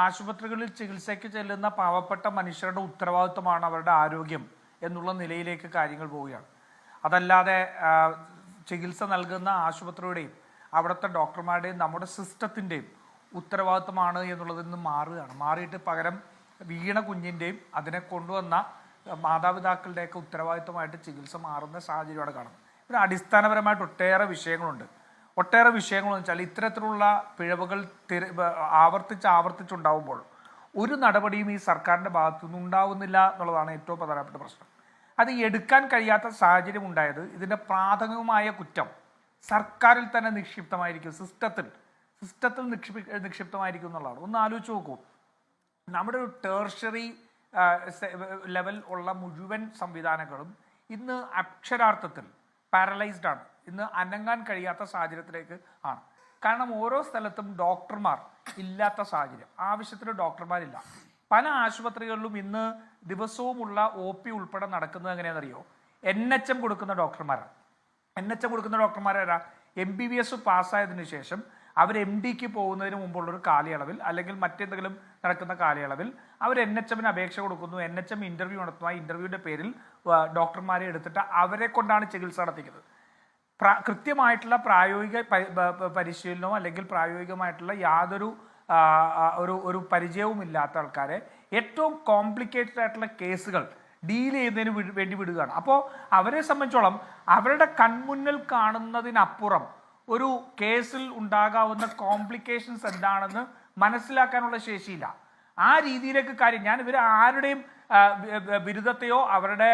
ആശുപത്രികളിൽ ചികിത്സയ്ക്ക് ചെല്ലുന്ന പാവപ്പെട്ട മനുഷ്യരുടെ ഉത്തരവാദിത്വമാണ് അവരുടെ ആരോഗ്യം എന്നുള്ള നിലയിലേക്ക് കാര്യങ്ങൾ പോവുകയാണ്. അതല്ലാതെ ചികിത്സ നൽകുന്ന ആശുപത്രിയുടെയും അവിടുത്തെ ഡോക്ടർമാരുടെയും നമ്മുടെ സിസ്റ്റത്തിൻ്റെയും ഉത്തരവാദിത്വമാണ് എന്നുള്ളതിൽ നിന്ന് മാറിയിട്ട് പകരം വീണ കുഞ്ഞിൻ്റെയും അതിനെ കൊണ്ടുവന്ന മാതാപിതാക്കളുടെയൊക്കെ ഉത്തരവാദിത്വമായിട്ട് ചികിത്സ മാറുന്ന സാഹചര്യമാണ് കാണുന്നത്. ഇവിടെ അടിസ്ഥാനപരമായിട്ട് ഒട്ടേറെ വിഷയങ്ങളെന്ന് വെച്ചാൽ ഇത്തരത്തിലുള്ള പിഴവുകൾ ആവർത്തിച്ചുണ്ടാവുമ്പോൾ ഒരു നടപടിയും ഈ സർക്കാരിൻ്റെ ഭാഗത്തുനിന്ന് ഉണ്ടാവുന്നില്ല എന്നുള്ളതാണ് ഏറ്റവും പ്രധാനപ്പെട്ട പ്രശ്നം. അത് എടുക്കാൻ കഴിയാത്ത സാഹചര്യം ഉണ്ടായത് ഇതിൻ്റെ പ്രാഥമികമായ കുറ്റം സർക്കാരിൽ തന്നെ നിക്ഷിപ്തമായിരിക്കും, സിസ്റ്റത്തിൽ നിക്ഷിപ്തമായിരിക്കും എന്നുള്ളതാണ്. ഒന്ന് ആലോചിച്ച് നോക്കൂ, നമ്മുടെ ഒരു ടേർഷറി ലെവൽ ഉള്ള മുഴുവൻ സംവിധാനങ്ങളും ഇന്ന് അക്ഷരാർത്ഥത്തിൽ പാരലൈസ്ഡ് ആണ്. ഇന്ന് അനങ്ങാൻ കഴിയാത്ത സാഹചര്യത്തിലേക്ക് ആണ്. കാരണം ഓരോ സ്ഥലത്തും ഡോക്ടർമാർ ഇല്ലാത്ത സാഹചര്യം, ആവശ്യത്തിന് ഡോക്ടർമാരില്ല. പല ആശുപത്രികളിലും ഇന്ന് ദിവസവുമുള്ള OP ഉൾപ്പെടെ നടക്കുന്നത് എങ്ങനെയാണെന്നറിയോ? NHM കൊടുക്കുന്ന ഡോക്ടർമാരാണ്. NHM കൊടുക്കുന്ന ഡോക്ടർമാരാരാ? MBBS പാസ്സായതിനു ശേഷം അവർ MDക്ക് പോകുന്നതിന് മുമ്പുള്ളൊരു കാലയളവിൽ അല്ലെങ്കിൽ മറ്റെന്തെങ്കിലും നടക്കുന്ന കാലയളവിൽ അവർ NHMന് അപേക്ഷ കൊടുക്കുന്നു. NHM ഇൻ്റർവ്യൂ നടത്തുന്നു. ആ ഇൻ്റർവ്യൂവിൻ്റെ പേരിൽ ഡോക്ടർമാരെ എടുത്തിട്ട് അവരെ കൊണ്ടാണ് ചികിത്സ നടത്തിക്കുന്നത്. കൃത്യമായിട്ടുള്ള പ്രായോഗിക പരിശീലനമോ അല്ലെങ്കിൽ പ്രായോഗികമായിട്ടുള്ള യാതൊരു ഒരു പരിചയവും ഇല്ലാത്ത ആൾക്കാരെ ഏറ്റവും കോംപ്ലിക്കേറ്റഡ് ആയിട്ടുള്ള കേസുകൾ ഡീൽ ചെയ്യുന്നതിന് വേണ്ടി വിടുകയാണ്. അപ്പോൾ അവരെ സംബന്ധിച്ചോളം അവരുടെ കൺമുന്നിൽ കാണുന്നതിനപ്പുറം ഒരു കേസിൽ ഉണ്ടാകാവുന്ന കോംപ്ലിക്കേഷൻസ് എന്താണെന്ന് മനസ്സിലാക്കാനുള്ള ശേഷിയില്ല. ആ രീതിയിലേക്ക് കാര്യം ഞാൻ ഇവർ ആരുടെയും ബിരുദത്തെയോ അവരുടെ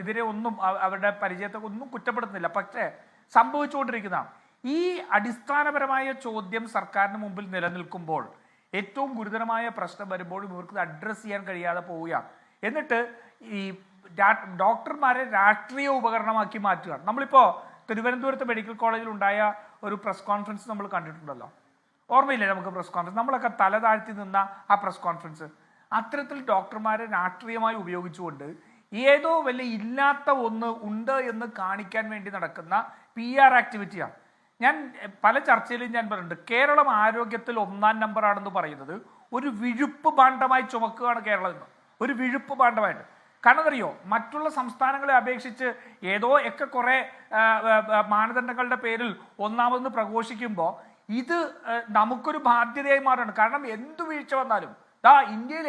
ഇതിനെ ഒന്നും അവരുടെ പരിചയത്തെ ഒന്നും കുറ്റപ്പെടുത്തുന്നില്ല. പക്ഷേ സംഭവിച്ചുകൊണ്ടിരിക്കുന്നതാണ്. ഈ അടിസ്ഥാനപരമായ ചോദ്യം സർക്കാരിന് മുമ്പിൽ നിലനിൽക്കുമ്പോൾ ഏറ്റവും ഗുരുതരമായ പ്രശ്നം വരുമ്പോഴും ഇവർക്ക് അഡ്രസ്സ് ചെയ്യാൻ കഴിയാതെ പോവുകയാണ്. എന്നിട്ട് ഈ ഡോക്ടർമാരെ രാഷ്ട്രീയ ഉപകരണമാക്കി മാറ്റുകയാണ്. നമ്മളിപ്പോൾ തിരുവനന്തപുരത്ത് മെഡിക്കൽ കോളേജിൽ ഉണ്ടായ ഒരു പ്രസ് കോൺഫറൻസ് നമ്മൾ കണ്ടിട്ടുണ്ടല്ലോ, ഓർമ്മയില്ലേ നമുക്ക്? പ്രസ് കോൺഫറൻസ് നമ്മളൊക്കെ തല താഴ്ത്തി നിന്ന ആ പ്രസ് കോൺഫറൻസ് അത്തരത്തിൽ ഡോക്ടർമാരെ രാഷ്ട്രീയമായി ഉപയോഗിച്ചുകൊണ്ട് ഏതോ വലിയ ഇല്ലാത്ത ഒന്ന് ഉണ്ട് എന്ന് കാണിക്കാൻ വേണ്ടി നടക്കുന്ന PR ആക്ടിവിറ്റിയാണ്. ഞാൻ പല ചർച്ചയിലും ഞാൻ പറഞ്ഞിട്ടുണ്ട്, കേരളം ആരോഗ്യത്തിൽ 1-ാം നമ്പറാണെന്ന് പറയുന്നത് ഒരു വിഴുപ്പ് ഭാണ്ഡമായി ചുമക്കുകയാണ് കേരളം എന്ന്, ഒരു വിഴുപ്പ് ഭാണ്ഡമായിട്ട്. കാരണം അറിയോ, മറ്റുള്ള സംസ്ഥാനങ്ങളെ അപേക്ഷിച്ച് ഏതോ ഒക്കെ കുറെ മാനദണ്ഡങ്ങളുടെ പേരിൽ ഒന്നാമതെന്ന് പ്രഘോഷിക്കുമ്പോൾ ഇത് നമുക്കൊരു ബാധ്യതയായി മാറുകയാണ്. കാരണം എന്തു വീഴ്ച വന്നാലും ഇന്ത്യയിൽ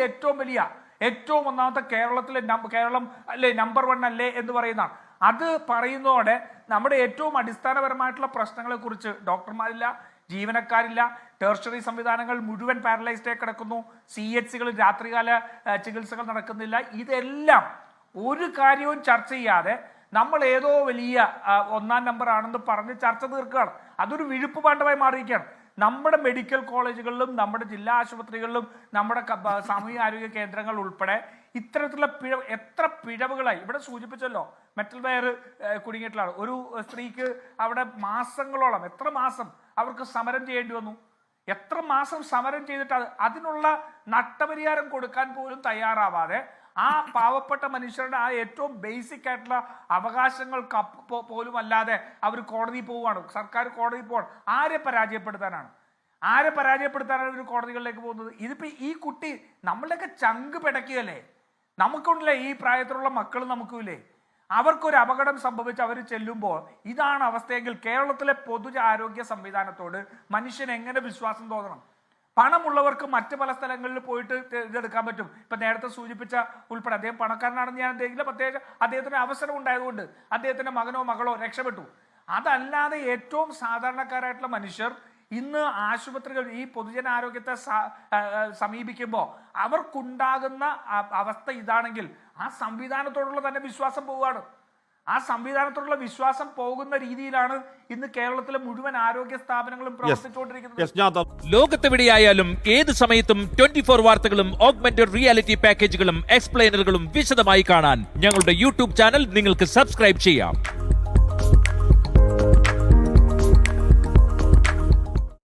ഏറ്റവും ഒന്നാമത്തെ കേരളം അല്ലേ, നമ്പർ 1 അല്ലേ എന്ന് പറയുന്നതാണ്. അത് പറയുന്നതോടെ നമ്മുടെ ഏറ്റവും അടിസ്ഥാനപരമായിട്ടുള്ള പ്രശ്നങ്ങളെ കുറിച്ച് ഡോക്ടർമാരില്ല, ജീവനക്കാരില്ല, ടെർഷറി സംവിധാനങ്ങൾ മുഴുവൻ പാരലൈസ്ഡായി കിടക്കുന്നു, CHCകളിൽ രാത്രികാല ചികിത്സകൾ നടക്കുന്നില്ല. ഇതെല്ലാം ഒരു കാര്യവും ചർച്ച ചെയ്യാതെ നമ്മൾ ഏതോ വലിയ 1-ാം നമ്പർ ആണെന്ന് പറഞ്ഞ് ചർച്ച തീർക്കുകയാണ്. അതൊരു വിഴുപ്പ് പാണ്ഡമായി മാറിയിരിക്കുകയാണ്. നമ്മുടെ മെഡിക്കൽ കോളേജുകളിലും നമ്മുടെ ജില്ലാ ആശുപത്രികളിലും നമ്മുടെ സാമൂഹിക ആരോഗ്യ കേന്ദ്രങ്ങൾ ഉൾപ്പെടെ ഇത്തരത്തിലുള്ള എത്ര പിഴവുകളായി. ഇവിടെ സൂചിപ്പിച്ചല്ലോ, മെറ്റൽ വയർ കുടുങ്ങിയിട്ടുള്ള ഒരു സ്ത്രീക്ക് അവിടെ മാസങ്ങളോളം, എത്ര മാസം അവർക്ക് സമരം ചെയ്യേണ്ടി വന്നു, എത്ര മാസം സമരം ചെയ്തിട്ട് അതിനുള്ള നഷ്ടപരിഹാരം കൊടുക്കാൻ പോലും തയ്യാറാവാതെ ആ പാവപ്പെട്ട മനുഷ്യരുടെ ആ ഏറ്റവും ബേസിക് ആയിട്ടുള്ള അവകാശങ്ങൾക്ക് പോലും അല്ലാതെ അവർ കോടതി പോവുകയാണ്. സർക്കാർ കോടതി പോവാണ്. ആരെ പരാജയപ്പെടുത്താനാണ് ഇവർ കോടതികളിലേക്ക് പോകുന്നത്? ഇതിപ്പോൾ ഈ കുട്ടി നമ്മളുടെയൊക്കെ ചങ്ക് പിടയ്ക്കുകയല്ലേ. നമുക്കുണ്ടല്ലേ ഈ പ്രായത്തിലുള്ള മക്കൾ, നമുക്കില്ലേ, അവർക്കൊരു അപകടം സംഭവിച്ച് അവർ ചെല്ലുമ്പോൾ ഇതാണ് അവസ്ഥയെങ്കിൽ കേരളത്തിലെ പൊതു ആരോഗ്യ സംവിധാനത്തോട് മനുഷ്യൻ എങ്ങനെ വിശ്വാസം തോന്നണം? പണമുള്ളവർക്ക് മറ്റ് പല സ്ഥലങ്ങളിൽ പോയിട്ട് ഇതെടുക്കാൻ പറ്റും. ഇപ്പം നേരത്തെ സൂചിപ്പിച്ച ഉൾപ്പെടെ അദ്ദേഹം പണക്കാരനാണെന്ന് ഞാൻ എന്തെങ്കിലും പ്രത്യേകിച്ച് അദ്ദേഹത്തിന് അവസരം ഉണ്ടായതുകൊണ്ട് അദ്ദേഹത്തിൻ്റെ മകനോ മകളോ രക്ഷപ്പെട്ടു. അതല്ലാതെ ഏറ്റവും സാധാരണക്കാരായിട്ടുള്ള മനുഷ്യർ ഇന്ന് ആശുപത്രികൾ ഈ പൊതുജനാരോഗ്യത്തെ സമീപിക്കുമ്പോൾ അവർക്കുണ്ടാകുന്ന അവസ്ഥ ഇതാണെങ്കിൽ ആ സംവിധാനത്തോടുള്ള തന്നെ വിശ്വാസം പോവുകയാണ്. ആ സംവിധാനത്തോടുള്ള വിശ്വാസം പോകുന്ന രീതിയിലാണ് ഇന്ന് കേരളത്തിലെ മുഴുവൻ ആരോഗ്യ സ്ഥാപനങ്ങളും പ്രവർത്തിച്ചുകൊണ്ടിരിക്കുന്നത്. ലോകത്തെവിടെയായാലും ഏത് സമയത്തും 24 വാർത്തകളും ഓഗ്മെന്റഡ് റിയാലിറ്റി പാക്കേജുകളും എക്സ്പ്ലെയിനറുകളും വിശദമായി കാണാൻ ഞങ്ങളുടെ YouTube ചാനൽ നിങ്ങൾക്ക് സബ്സ്ക്രൈബ് ചെയ്യാം.